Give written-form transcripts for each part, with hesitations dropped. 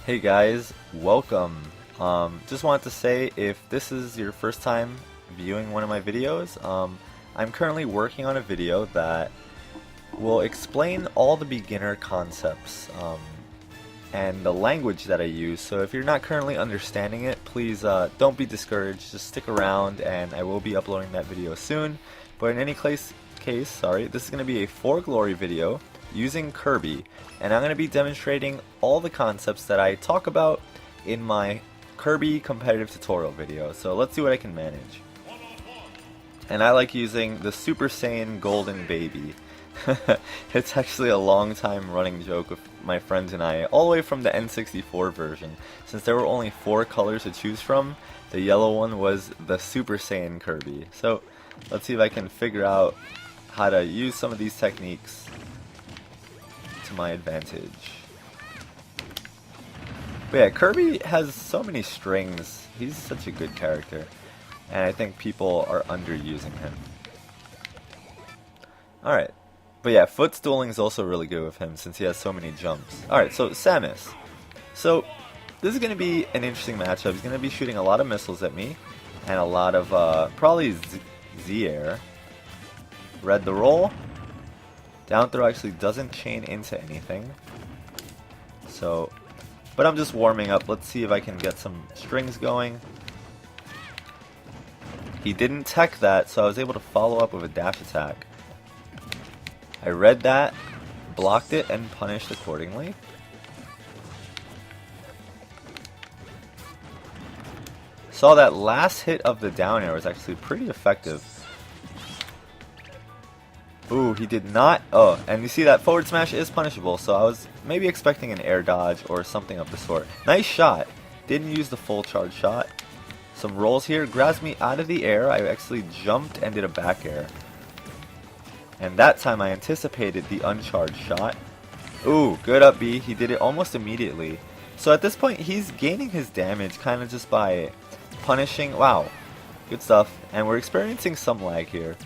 Hey guys, welcome. Just wanted to say if this is your first time viewing one of my videos, I'm currently working on a video that will explain all the beginner concepts and the language that I use. So if you're not currently understanding it, please don't be discouraged. Just stick around and I will be uploading that video soon. But in any case, this is going to be a For Glory video using Kirby, and I'm going to be demonstrating all the concepts that I talk about in my Kirby competitive tutorial video. So let's see what I can manage. And I like using the Super Saiyan Golden Baby. It's actually a long time running joke with my friends and I, all the way from the N64 version. Since there were only 4 colors to choose from, the yellow one was the Super Saiyan Kirby. So let's see if I can figure out how to use some of these techniques to my advantage. But yeah, Kirby has so many strings. He's such a good character, and I think people are underusing him. Alright, but yeah, footstooling is also really good with him since he has so many jumps. Alright, so Samus. So this is going to be an interesting matchup. He's going to be shooting a lot of missiles at me, and a lot of probably Z-Air. Read the roll. Down throw actually doesn't chain into anything. So, but I'm just warming up. Let's see if I can get some strings going. He didn't tech that, so I was able to follow up with a dash attack. I read that, blocked it, and punished accordingly. Saw that last hit of the down air was actually pretty effective. Ooh, he did not. Oh, and you see that forward smash is punishable, so I was maybe expecting an air dodge or something of the sort. Nice shot. Didn't use the full charge shot. Some rolls here. Grabs me out of the air. I actually jumped and did a back air. And that time I anticipated the uncharged shot. Ooh, good up B. He did it almost immediately. So at this point, he's gaining his damage kind of just by punishing. Wow, good stuff. And we're experiencing some lag here,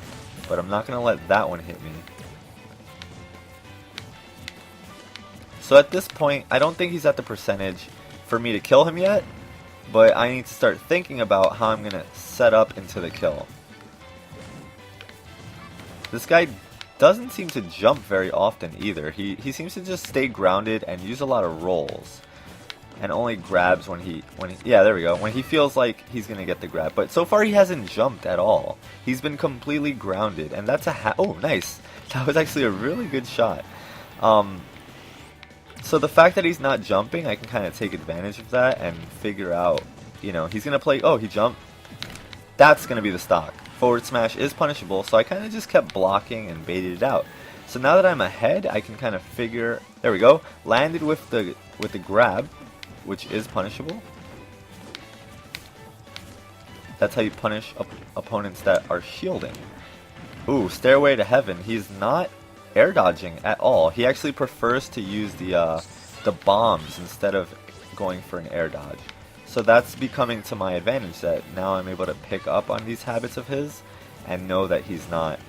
but I'm not going to let that one hit me. So at this point, I don't think he's at the percentage for me to kill him yet, but I need to start thinking about how I'm going to set up into the kill. This guy doesn't seem to jump very often either. He seems to just stay grounded and use a lot of rolls. And only grabs when he yeah, there we go, when he feels like he's gonna get the grab. But so far he hasn't jumped at all. He's been completely grounded, and that's a oh, nice. That was actually a really good shot. So the fact that he's not jumping, I can kind of take advantage of that and figure out, you know, he's gonna play. Oh, he jumped. That's gonna be the stock. Forward smash is punishable, so I kind of just kept blocking and baited it out. So now that I'm ahead, I can kind of figure. There we go. Landed with the grab, which is punishable. That's how you punish opponents that are shielding. Ooh, Stairway to Heaven. He's not air dodging at all. He actually prefers to use the bombs instead of going for an air dodge. So that's becoming to my advantage, that now I'm able to pick up on these habits of his and know that he's not.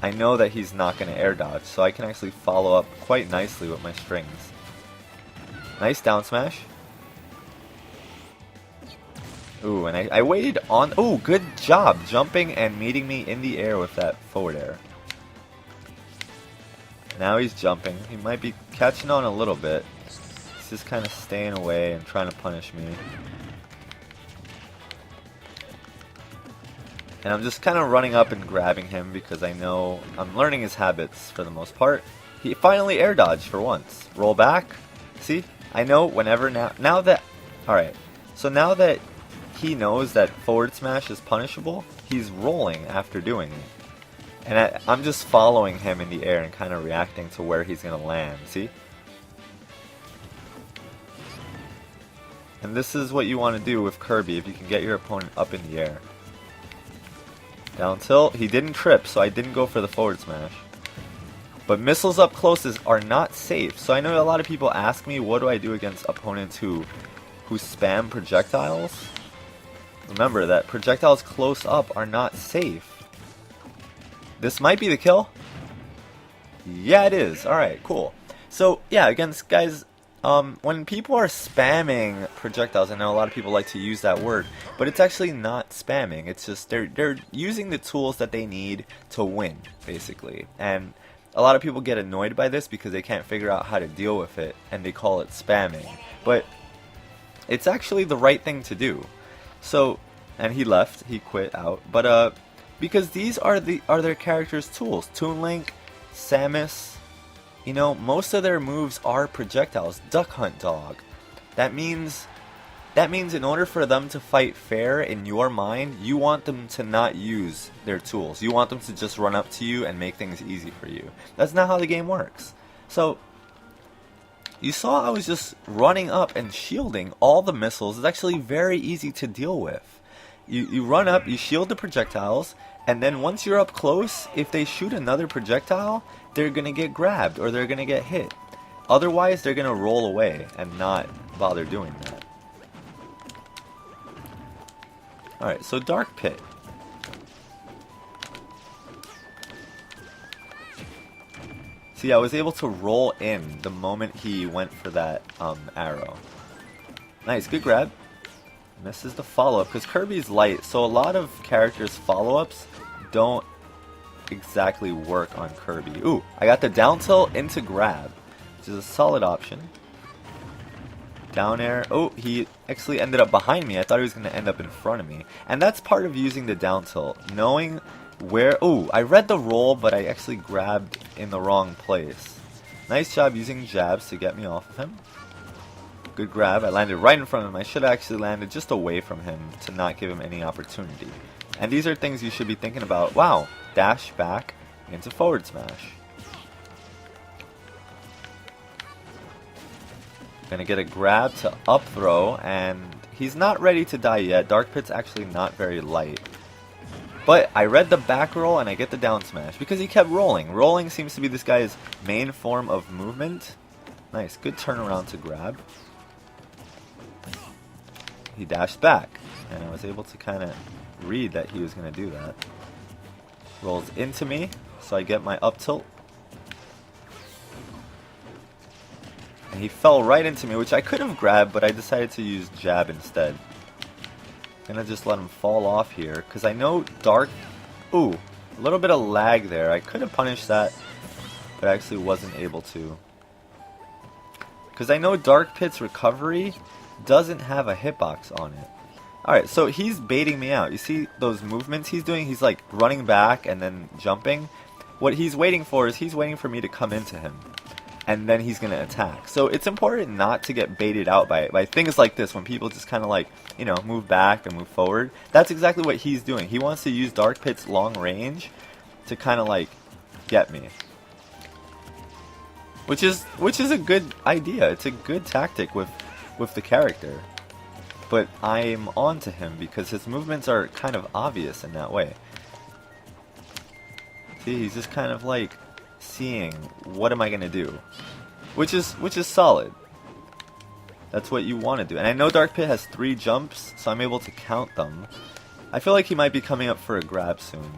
I know that he's not going to air dodge, so I can actually follow up quite nicely with my strings. Nice down smash. Ooh, and I waited on. Ooh, good job jumping and meeting me in the air with that forward air. Now he's jumping. He might be catching on a little bit. He's just kind of staying away and trying to punish me. And I'm just kind of running up and grabbing him because I know I'm learning his habits for the most part. He finally air dodged for once. Roll back. See? I know whenever now that, alright, so now that he knows that forward smash is punishable, he's rolling after doing it. And I'm just following him in the air and kind of reacting to where he's going to land, see? And this is what you want to do with Kirby if you can get your opponent up in the air. Down tilt, he didn't trip, so I didn't go for the forward smash. But missiles up close are not safe. So I know a lot of people ask me, what do I do against opponents who spam projectiles? Remember that projectiles close up are not safe. This might be the kill. Yeah, it is. Alright, cool. So yeah, against guys, when people are spamming projectiles, I know a lot of people like to use that word, but it's actually not spamming. It's just they're using the tools that they need to win, basically. And a lot of people get annoyed by this because they can't figure out how to deal with it, and they call it spamming. But it's actually the right thing to do. So, and he left, he quit out. But because these are their characters' tools. Toon Link, Samus. You know, most of their moves are projectiles. Duck Hunt Dog. That means in order for them to fight fair in your mind, you want them to not use their tools. You want them to just run up to you and make things easy for you. That's not how the game works. So, you saw I was just running up and shielding all the missiles. It's actually very easy to deal with. You run up, you shield the projectiles, and then once you're up close, if they shoot another projectile, they're going to get grabbed or they're going to get hit. Otherwise, they're going to roll away and not bother doing that. Alright, so Dark Pit. See, I was able to roll in the moment he went for that arrow. Nice, good grab. Misses the follow-up, because Kirby's light, so a lot of characters' follow-ups don't exactly work on Kirby. Ooh, I got the down tilt into grab, which is a solid option. Down air. Oh, he actually ended up behind me. I thought he was going to end up in front of me. And that's part of using the down tilt. Knowing where... Oh, I read the roll, but I actually grabbed in the wrong place. Nice job using jabs to get me off of him. Good grab. I landed right in front of him. I should have actually landed just away from him to not give him any opportunity. And these are things you should be thinking about. Wow. Dash back into forward smash. Gonna get a grab to up throw, and he's not ready to die yet. Dark Pit's actually not very light. But I read the back roll and I get the down smash because he kept rolling. Rolling seems to be this guy's main form of movement. Nice, good turnaround to grab. He dashed back, and I was able to kind of read that he was going to do that. Rolls into me, so I get my up tilt. And he fell right into me, which I could have grabbed, but I decided to use jab instead. Gonna just let him fall off here, because I know Dark... Ooh, a little bit of lag there. I could have punished that, but I actually wasn't able to. Because I know Dark Pit's recovery doesn't have a hitbox on it. Alright, so he's baiting me out. You see those movements he's doing? He's like running back and then jumping. What he's waiting for is he's waiting for me to come into him. And then he's going to attack. So it's important not to get baited out by things like this when people just kind of like, you know, move back and move forward. That's exactly what he's doing. He wants to use Dark Pit's long range to kind of like get me. Which is a good idea. It's a good tactic with the character. But I'm on to him because his movements are kind of obvious in that way. See, he's just kind of like seeing what am I gonna do, which is solid. That's what you want to do. And I know Dark Pit has 3 jumps, so I'm able to count them. I feel like he might be coming up for a grab soon.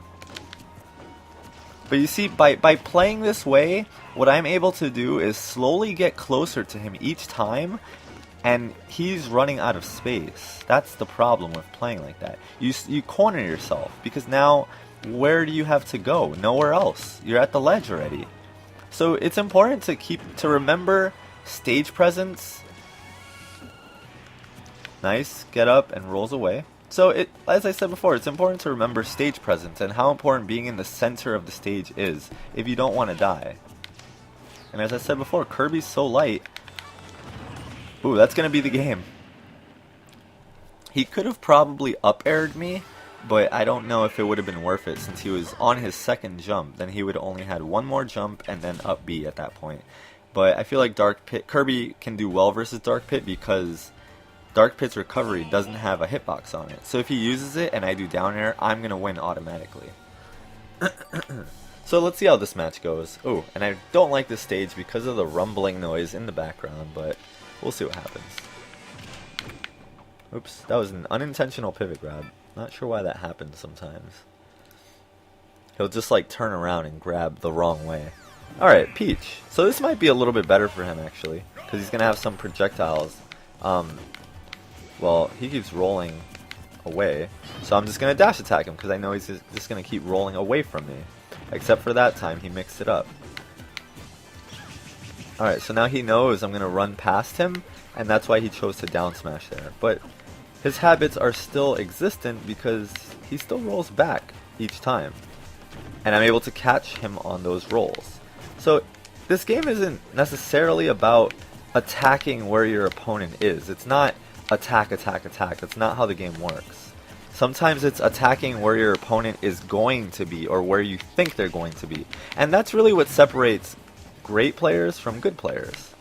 But you see, by playing this way, what I'm able to do is slowly get closer to him each time, and he's running out of space. That's the problem with playing like that. You corner yourself, because now where do you have to go? Nowhere else. You're at the ledge already. So it's important to remember stage presence. Nice, get up and rolls away. So as I said before, it's important to remember stage presence and how important being in the center of the stage is if you don't want to die. And as I said before, Kirby's so light. Ooh, that's going to be the game. He could have probably up-aired me, but I don't know if it would have been worth it since he was on his second jump. Then he would only had one more jump and then up B at that point. But I feel like Kirby can do well versus Dark Pit because Dark Pit's recovery doesn't have a hitbox on it. So if he uses it and I do down air, I'm going to win automatically. So let's see how this match goes. Oh, and I don't like this stage because of the rumbling noise in the background, but we'll see what happens. Oops, that was an unintentional pivot grab. Not sure why that happens sometimes. He'll just like turn around and grab the wrong way. Alright, Peach. So this might be a little bit better for him, actually. Because he's going to have some projectiles. Well, he keeps rolling away. So I'm just going to dash attack him, because I know he's just going to keep rolling away from me. Except for that time, he mixed it up. Alright, so now he knows I'm going to run past him, and that's why he chose to down smash there. But his habits are still existent because he still rolls back each time. And I'm able to catch him on those rolls. So this game isn't necessarily about attacking where your opponent is. It's not attack, attack, attack. That's not how the game works. Sometimes it's attacking where your opponent is going to be or where you think they're going to be. And that's really what separates great players from good players.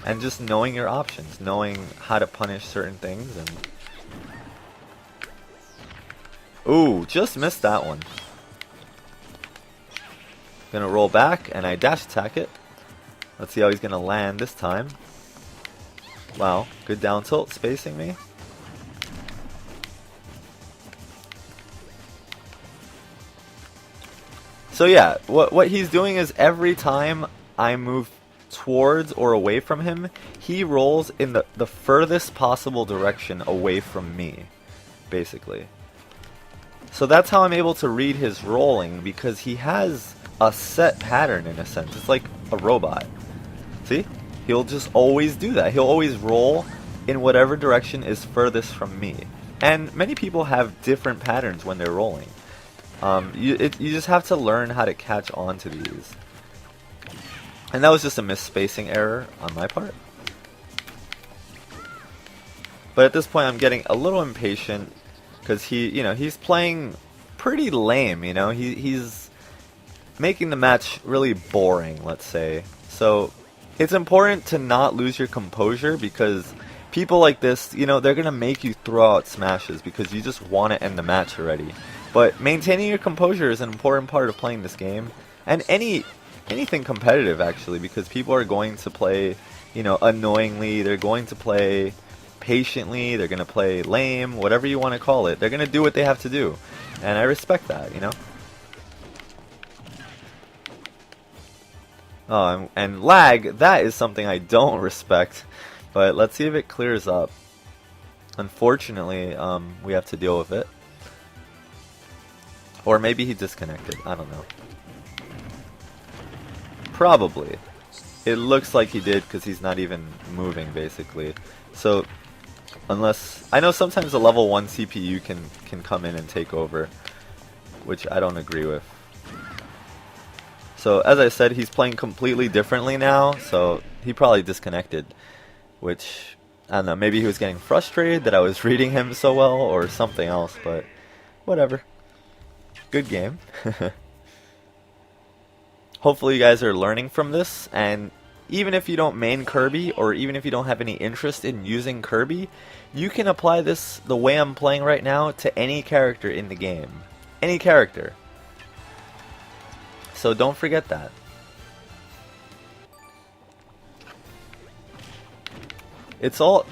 And just knowing your options, knowing how to punish certain things. And ooh, just missed that one. Gonna roll back and I dash attack it. Let's see how he's gonna land this time. Wow, good down tilt, spacing me. So yeah, what he's doing is every time I move towards or away from him, he rolls in the furthest possible direction away from me, basically. So that's how I'm able to read his rolling, because he has a set pattern in a sense. It's like a robot. See? He'll just always do that. He'll always roll in whatever direction is furthest from me. And many people have different patterns when they're rolling. You just have to learn how to catch on to these. And that was just a misspacing error on my part. But at this point I'm getting a little impatient because he's playing pretty lame, he's making the match really boring, let's say. So it's important to not lose your composure, because people like this, they're going to make you throw out smashes because you just want to end the match already. But maintaining your composure is an important part of playing this game. And anything competitive, actually, because people are going to play, annoyingly, they're going to play patiently, they're going to play lame, whatever you want to call it. They're going to do what they have to do. And I respect that, Oh, and lag, that is something I don't respect. But let's see if it clears up. Unfortunately, we have to deal with it. Or maybe he disconnected, I don't know. Probably. It looks like he did because he's not even moving, basically. So, unless... I know sometimes a level 1 CPU can come in and take over, which I don't agree with. So, as I said, he's playing completely differently now, so he probably disconnected. Which, I don't know, maybe he was getting frustrated that I was reading him so well, or something else, but whatever. Good game. Hopefully you guys are learning from this, and even if you don't main Kirby, or even if you don't have any interest in using Kirby, you can apply this the way I'm playing right now to any character in the game. Any character. So don't forget that. It's all...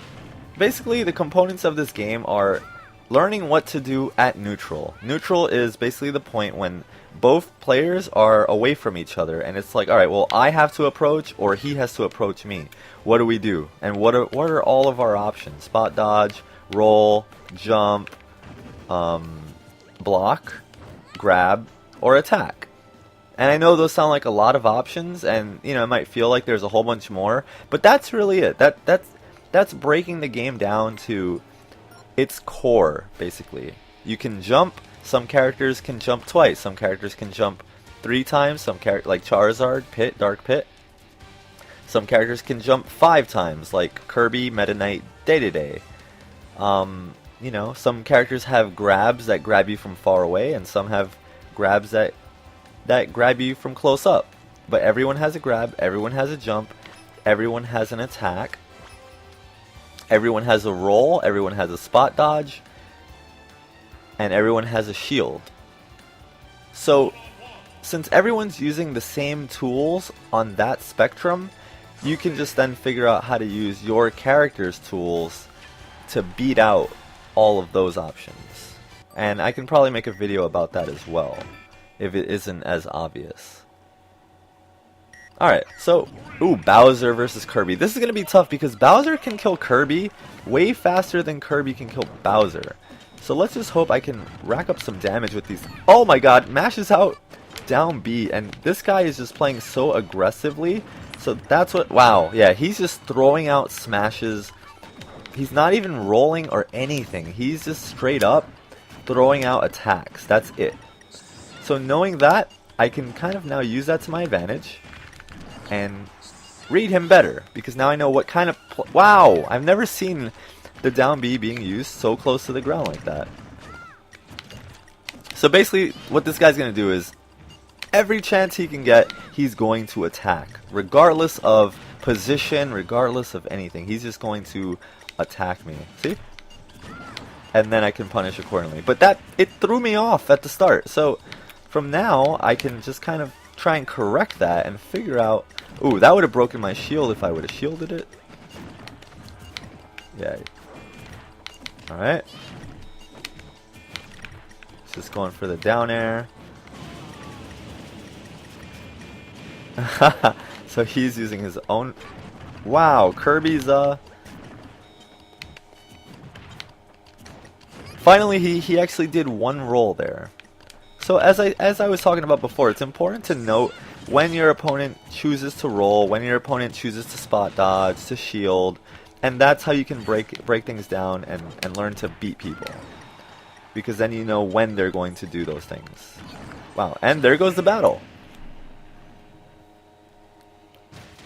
Basically, the components of this game are learning what to do at neutral. Neutral is basically the point when both players are away from each other, and it's like, alright, well, I have to approach, or he has to approach me. What do we do? And what are all of our options? Spot dodge, roll, jump, block, grab, or attack. And I know those sound like a lot of options, and it might feel like there's a whole bunch more, but that's really it. That's breaking the game down to its core, basically. You can jump. Some characters can jump twice. Some characters can jump 3 times. Some characters, like Charizard, Pit, Dark Pit. Some characters can jump 5 times, like Kirby, Meta Knight, Day-to-Day. Some characters have grabs that grab you from far away, and some have grabs that grab you from close up. But everyone has a grab, everyone has a jump, everyone has an attack, everyone has a roll, everyone has a spot dodge, and everyone has a shield. So, since everyone's using the same tools on that spectrum, you can just then figure out how to use your character's tools to beat out all of those options. And I can probably make a video about that as well, if it isn't as obvious. Alright, so, ooh, Bowser versus Kirby. This is going to be tough because Bowser can kill Kirby way faster than Kirby can kill Bowser. So let's just hope I can rack up some damage with these. Oh my god, mashes out down B, and this guy is just playing so aggressively. So that's what, wow, yeah, he's just throwing out smashes. He's not even rolling or anything. He's just straight up throwing out attacks. That's it. So knowing that, I can kind of now use that to my advantage and read him better, because now I know what kind of wow, I've never seen the down B being used so close to the ground like that. So basically what this guy's gonna do is every chance he can get, he's going to attack, regardless of position, regardless of anything. He's just going to attack me. See? And then I can punish accordingly. But that, it threw me off at the start. So from now I can just kind of try and correct that and figure out. Ooh, that would have broken my shield if I would have shielded it. Yeah. Alright. Just going for the down air. So he's using his own. Wow, Kirby's finally he actually did one roll there. So as I was talking about before, it's important to note when your opponent chooses to roll, when your opponent chooses to spot dodge, to shield, and that's how you can break things down and learn to beat people. Because then you know when they're going to do those things. Wow, and there goes the battle.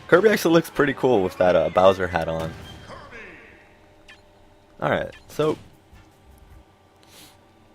Kirby actually looks pretty cool with that Bowser hat on. Alright, so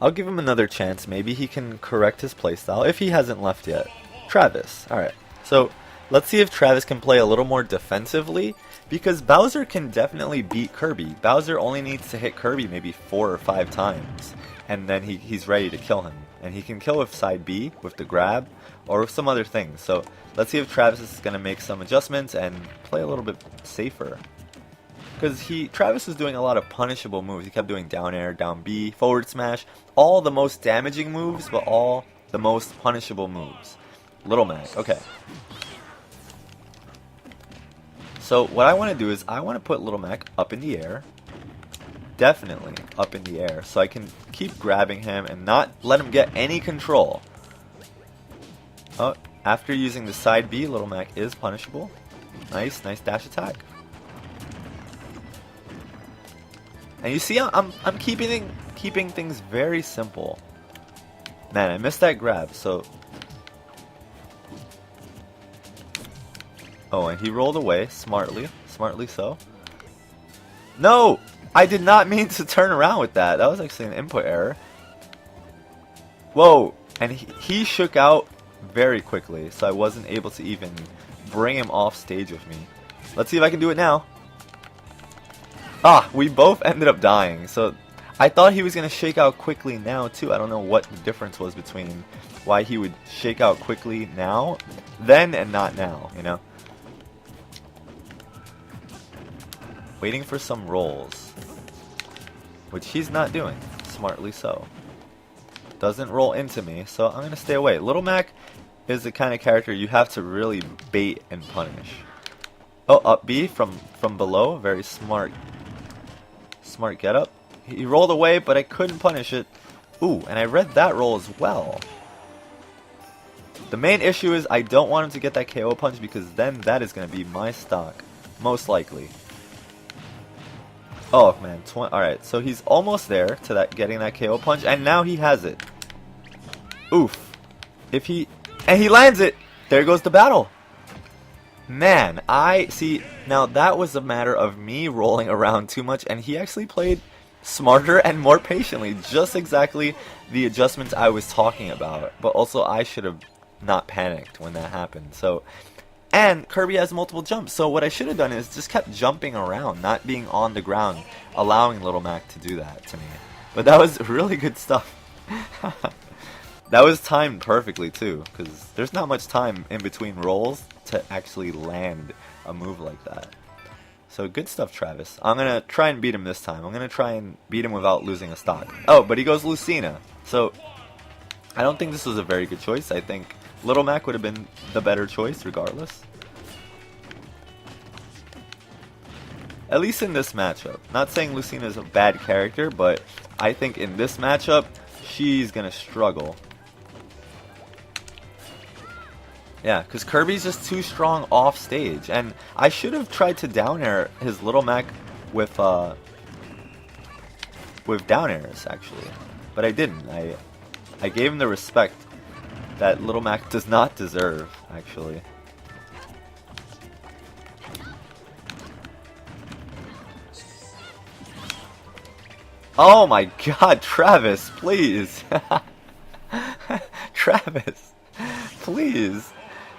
I'll give him another chance. Maybe he can correct his playstyle if he hasn't left yet. Travis. Alright, so let's see if Travis can play a little more defensively, because Bowser can definitely beat Kirby. Bowser only needs to hit Kirby maybe 4 or 5 times, and then he's ready to kill him. And he can kill with side B, with the grab, or with some other things. So let's see if Travis is going to make some adjustments and play a little bit safer. Because Travis was doing a lot of punishable moves. He kept doing down air, down B, forward smash. All the most damaging moves, but all the most punishable moves. Little Mac, okay. So what I want to do is I want to put Little Mac up in the air. Definitely up in the air. So I can keep grabbing him and not let him get any control. Oh, after using the side B, Little Mac is punishable. Nice dash attack. And you see, I'm keeping things very simple. Man, I missed that grab. So, oh, and he rolled away smartly so. No, I did not mean to turn around with that. That was actually an input error. Whoa, and he shook out very quickly, so I wasn't able to even bring him off stage with me. Let's see if I can do it now. Ah, we both ended up dying. So I thought he was going to shake out quickly now too. I don't know what the difference was between why he would shake out quickly now, then, and not now, you know? Waiting for some rolls, which he's not doing, smartly so. Doesn't roll into me, so I'm going to stay away. Little Mac is the kind of character you have to really bait and punish. Oh, up B from below, very smart get up. He rolled away, but I couldn't punish it. Ooh, and I read that roll as well. The main issue is I don't want him to get that KO punch, because then that is going to be my stock, most likely. Oh man, alright, so he's almost there to that getting that KO punch, and now he has it. Oof. And he lands it! There goes the battle! Man, I see, now that was a matter of me rolling around too much, and he actually played smarter and more patiently. Just exactly the adjustments I was talking about. But also, I should have not panicked when that happened. So, and Kirby has multiple jumps, so what I should have done is just kept jumping around, not being on the ground, allowing Little Mac to do that to me. But that was really good stuff. That was timed perfectly too, because there's not much time in between rolls to actually land a move like that. So good stuff, Travis. I'm going to try and beat him this time. I'm going to try and beat him without losing a stock. Oh, but he goes Lucina. So I don't think this was a very good choice. I think Little Mac would have been the better choice regardless. At least in this matchup. Not saying Lucina's a bad character, but I think in this matchup, she's gonna struggle. Yeah, because Kirby's just too strong off stage, and I should have tried to down air his Little Mac with down airs actually, but I didn't. I gave him the respect that Little Mac does not deserve actually. Oh my God, Travis, please, Travis, please.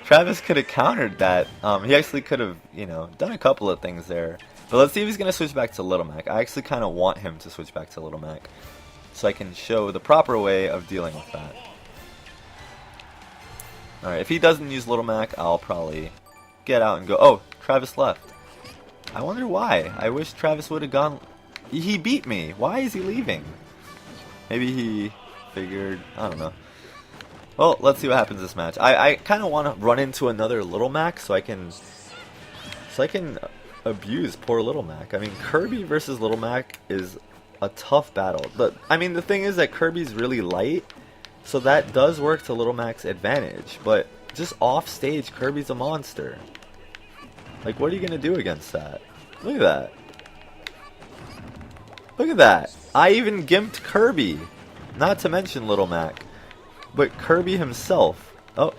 Travis could have countered that. He actually could have, you know, done a couple of things there. But let's see if he's going to switch back to Little Mac. I actually kind of want him to switch back to Little Mac, so I can show the proper way of dealing with that. Alright, if he doesn't use Little Mac, I'll probably get out and go. Oh, Travis left. I wonder why. I wish Travis would have gone. He beat me. Why is he leaving? Maybe he figured, I don't know. Well, let's see what happens this match. I kind of want to run into another Little Mac so I can abuse poor Little Mac. I mean, Kirby versus Little Mac is a tough battle. I mean, the thing is that Kirby's really light, so that does work to Little Mac's advantage. But just off stage, Kirby's a monster. Like, what are you gonna do against that? Look at that. Look at that. I even gimped Kirby. Not to mention Little Mac. But Kirby himself, oh,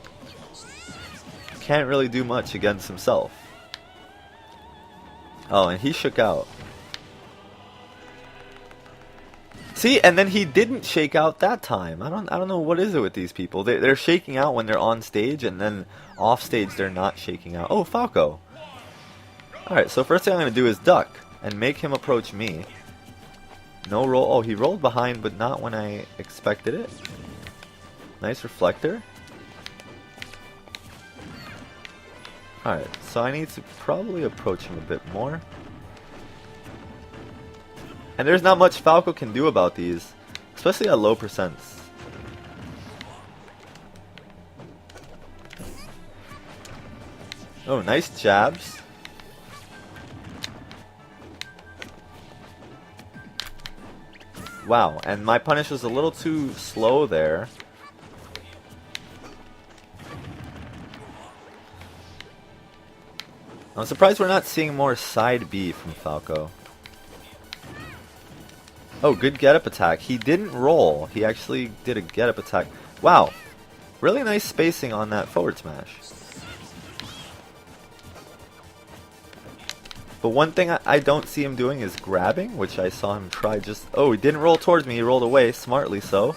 can't really do much against himself. Oh, and he shook out. See, and then he didn't shake out that time. I don't know what is it with these people. They're shaking out when they're on stage, and then off stage they're not shaking out. Oh, Falco. All right, so first thing I'm gonna do is duck and make him approach me. No roll. Oh, he rolled behind, but not when I expected it. Nice reflector. Alright, so I need to probably approach him a bit more. And there's not much Falco can do about these, especially at low percents. Oh, nice jabs. Wow, and my punish was a little too slow there. I'm surprised we're not seeing more side B from Falco. Oh, good get-up attack. He didn't roll. He actually did a get-up attack. Wow. Really nice spacing on that forward smash. But one thing I don't see him doing is grabbing, which I saw him try just... Oh, he didn't roll towards me. He rolled away, smartly so.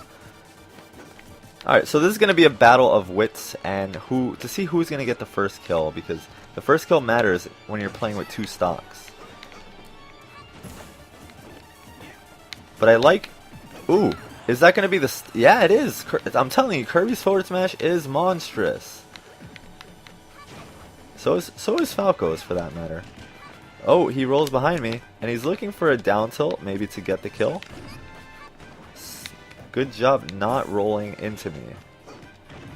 Alright, so this is going to be a battle of wits and to see who's going to get the first kill, because the first kill matters when you're playing with two stocks. But I like... Ooh, is that going to be the... Yeah, it is. I'm telling you, Kirby's forward smash is monstrous. So is Falco's, for that matter. Oh, he rolls behind me, and he's looking for a down tilt, maybe to get the kill. Good job not rolling into me.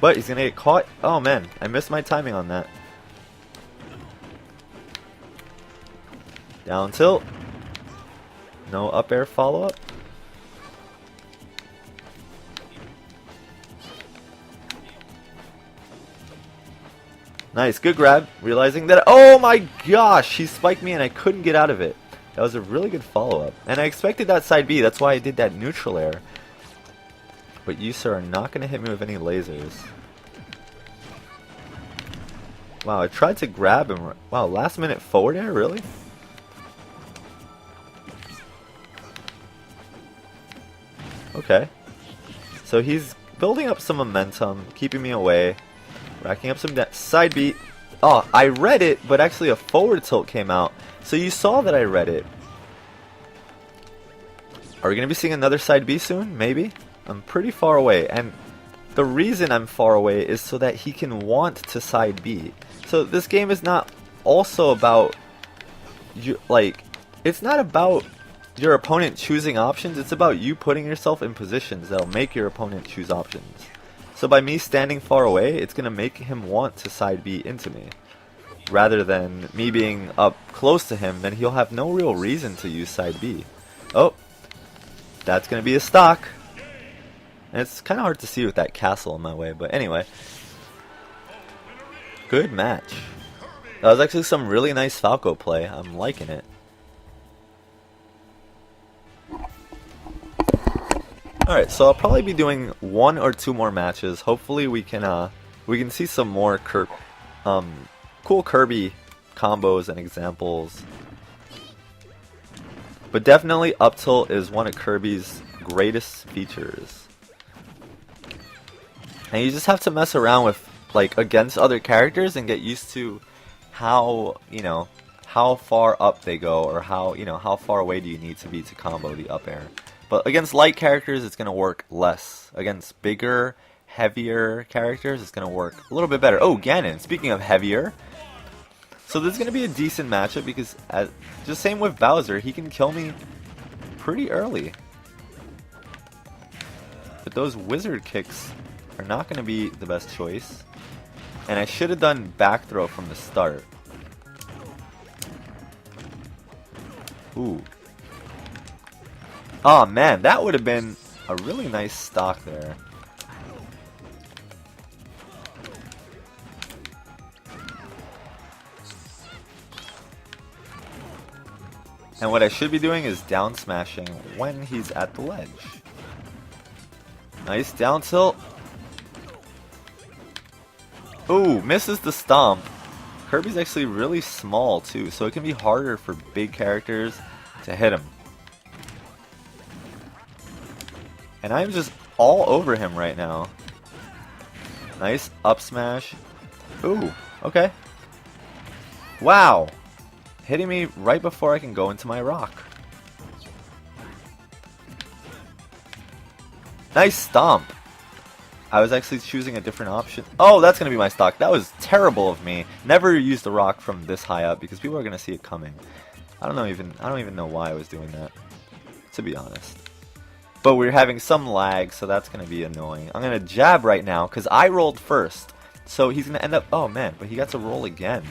But he's going to get caught. Oh man, I missed my timing on that. Down tilt. No up air follow-up. Nice, good grab. Realizing that, oh my gosh, he spiked me and I couldn't get out of it. That was a really good follow-up. And I expected that side B, that's why I did that neutral air. But you, sir, are not going to hit me with any lasers. Wow, I tried to grab him. Wow, last minute forward air, really? Okay. So he's building up some momentum, keeping me away. Racking up some side beat. Oh, I read it, but actually a forward tilt came out. So you saw that I read it. Are we going to be seeing another side B soon? Maybe? I'm pretty far away. And the reason I'm far away is so that he can want to side B. So this game is not also about... it's not about your opponent choosing options. It's about you putting yourself in positions that'll make your opponent choose options. So by me standing far away, it's going to make him want to side B into me. rather than me being up close to him, then he'll have no real reason to use side B. Oh, that's going to be a stock. And it's kind of hard to see with that castle in my way, but anyway. Good match. That was actually some really nice Falco play. I'm liking it. Alright, so I'll probably be doing 1 or 2 more matches. Hopefully we can see some more cool Kirby combos and examples. But definitely up tilt is one of Kirby's greatest features. And you just have to mess around with, like, against other characters and get used to how, you know, how far up they go, or how, you know, how far away do you need to be to combo the up air. But against light characters, it's going to work less. Against bigger, heavier characters, it's going to work a little bit better. Oh, Ganon, speaking of heavier. So this is going to be a decent matchup because, just same with Bowser, he can kill me pretty early. But those wizard kicks are not going to be the best choice. And I should have done back throw from the start. Ooh. Oh man, that would have been a really nice stock there. And what I should be doing is down smashing when he's at the ledge. Nice down tilt. Ooh, misses the stomp. Kirby's actually really small too, so it can be harder for big characters to hit him. And I'm just all over him right now. Nice up smash. Ooh, okay. Wow. Hitting me right before I can go into my rock. Nice stomp. I was actually choosing a different option. Oh, that's going to be my stock. That was terrible of me. Never use the rock from this high up because people are going to see it coming. I don't even know why I was doing that, to be honest. But we're having some lag, so that's going to be annoying. I'm going to jab right now because I rolled first. So he's going to end up... Oh, man, but he got to roll again.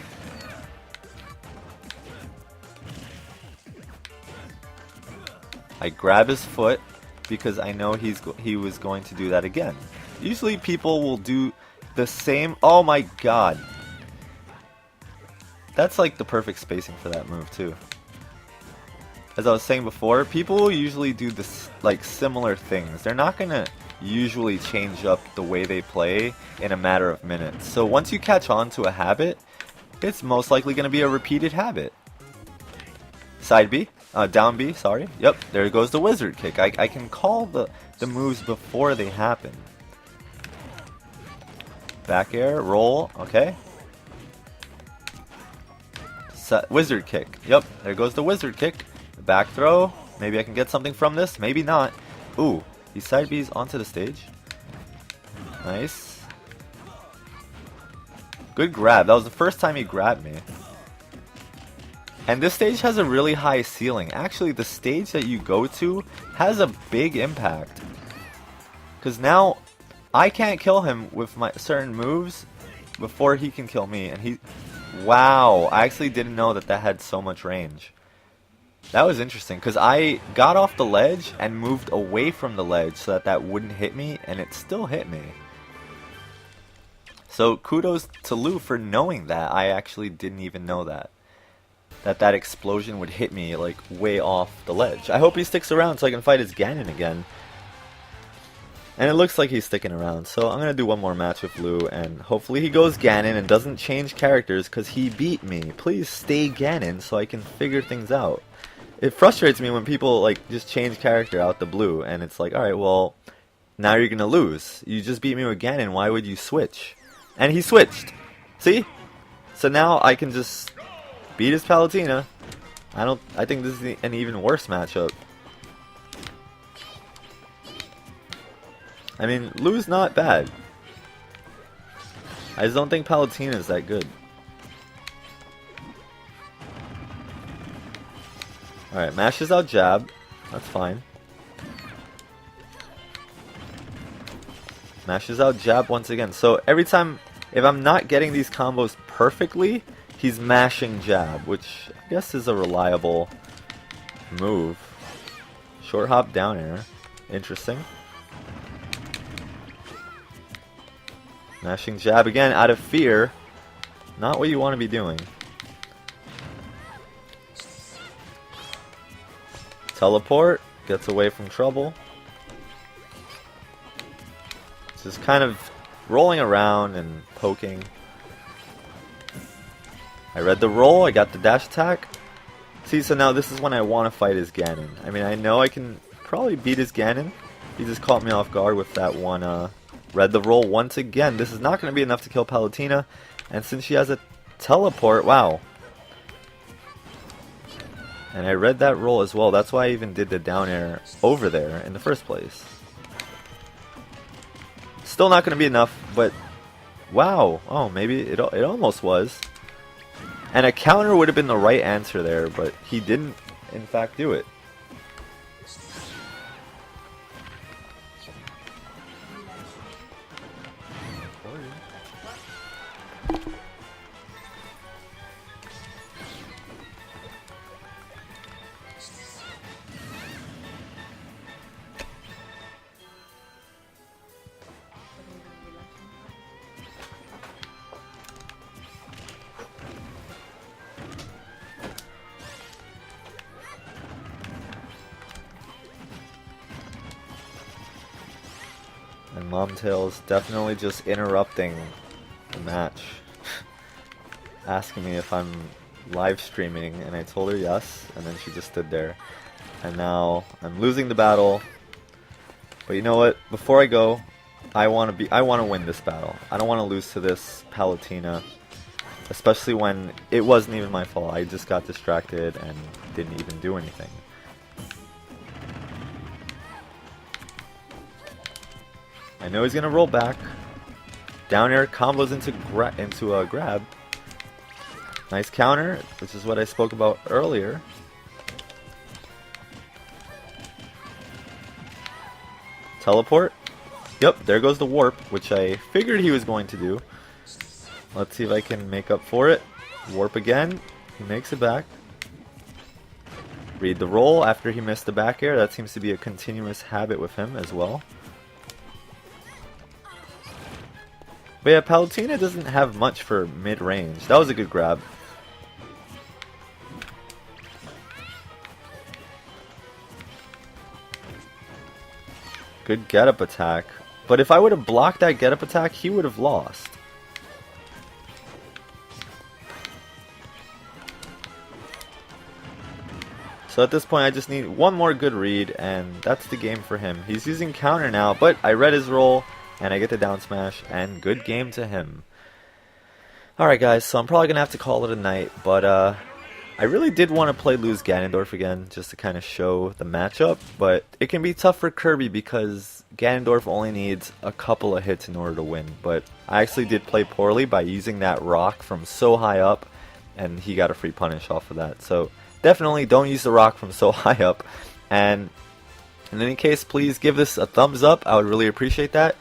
I grab his foot because I know he was going to do that again. Usually people will do the same... Oh my god. That's like the perfect spacing for that move too. As I was saying before, people will usually do this, like, similar things. They're not gonna usually change up the way they play in a matter of minutes. So once you catch on to a habit, it's most likely gonna be a repeated habit. Side B? Down B, sorry. Yep, there goes the wizard kick. I can call the moves before they happen. Back air, roll, okay. Wizard kick. Yep, there goes the wizard kick. Back throw. Maybe I can get something from this. Maybe not. Ooh, these side Bs onto the stage. Nice. Good grab. That was the first time he grabbed me. And this stage has a really high ceiling. Actually, the stage that you go to has a big impact. Because now, I can't kill him with my certain moves before he can kill me. And he... Wow, I actually didn't know that had so much range. That was interesting, because I got off the ledge and moved away from the ledge so that wouldn't hit me, and it still hit me. So kudos to Lou for knowing that. I actually didn't even know that. That explosion would hit me, like, way off the ledge. I hope he sticks around so I can fight his Ganon again. And it looks like he's sticking around, so I'm going to do one more match with Lou, and hopefully he goes Ganon and doesn't change characters because he beat me. Please stay Ganon so I can figure things out. It frustrates me when people, like, just change character out the blue, and it's like, alright, well, now you're going to lose. You just beat me with Ganon, why would you switch? And he switched. See? So now I can just beat his Palutena. I think this is an even worse matchup. I mean, Lou's not bad. I just don't think Palutena is that good. Alright, mashes out jab. That's fine. Mashes out jab once again. So every time, if I'm not getting these combos perfectly, he's mashing jab, which I guess is a reliable move. Short hop down air. Interesting. Mashing jab again out of fear. Not what you want to be doing. Teleport. Gets away from trouble. Just kind of rolling around and poking. I read the roll. I got the dash attack. See, so now this is when I want to fight his Ganon. I mean, I know I can probably beat his Ganon. He just caught me off guard with that one. Read the roll once again. This is not going to be enough to kill Palutena. And since she has a teleport, wow. And I read that roll as well. That's why I even did the down air over there in the first place. Still not going to be enough, but wow. Oh, maybe it almost was. And a counter would have been the right answer there, but he didn't, in fact, do it. And Jtails definitely just interrupting the match. Asking me if I'm live streaming, and I told her yes, and then she just stood there. And now I'm losing the battle. But you know what? Before I go, I want to win this battle. I don't want to lose to this Palutena, especially when it wasn't even my fault. I just got distracted and didn't even do anything. I know he's gonna roll back. Down air combos into a grab. Nice counter, which is what I spoke about earlier. Teleport. Yep, there goes the warp, which I figured he was going to do. Let's see if I can make up for it. Warp again. He makes it back. Read the roll after he missed the back air. That seems to be a continuous habit with him as well. But yeah, Palutena doesn't have much for mid-range. That was a good grab. Good get-up attack. But if I would have blocked that get-up attack, he would have lost. So at this point, I just need one more good read, and that's the game for him. He's using counter now, but I read his roll. And I get the down smash, and good game to him. Alright guys, so I'm probably going to have to call it a night, but I really did want to play lose Ganondorf again, just to kind of show the matchup, but it can be tough for Kirby because Ganondorf only needs a couple of hits in order to win, but I actually did play poorly by using that rock from so high up, and he got a free punish off of that, so definitely don't use the rock from so high up, and in any case, please give this a thumbs up, I would really appreciate that.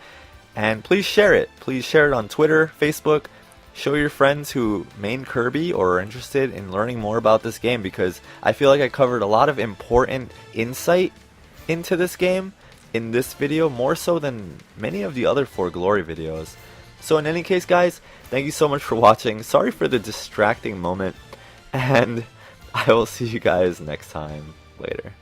And please share it. Please share it on Twitter, Facebook. Show your friends who main Kirby or are interested in learning more about this game, because I feel like I covered a lot of important insight into this game in this video, more so than many of the other 4 Glory videos. So in any case guys, thank you so much for watching. Sorry for the distracting moment, and I will see you guys next time. Later.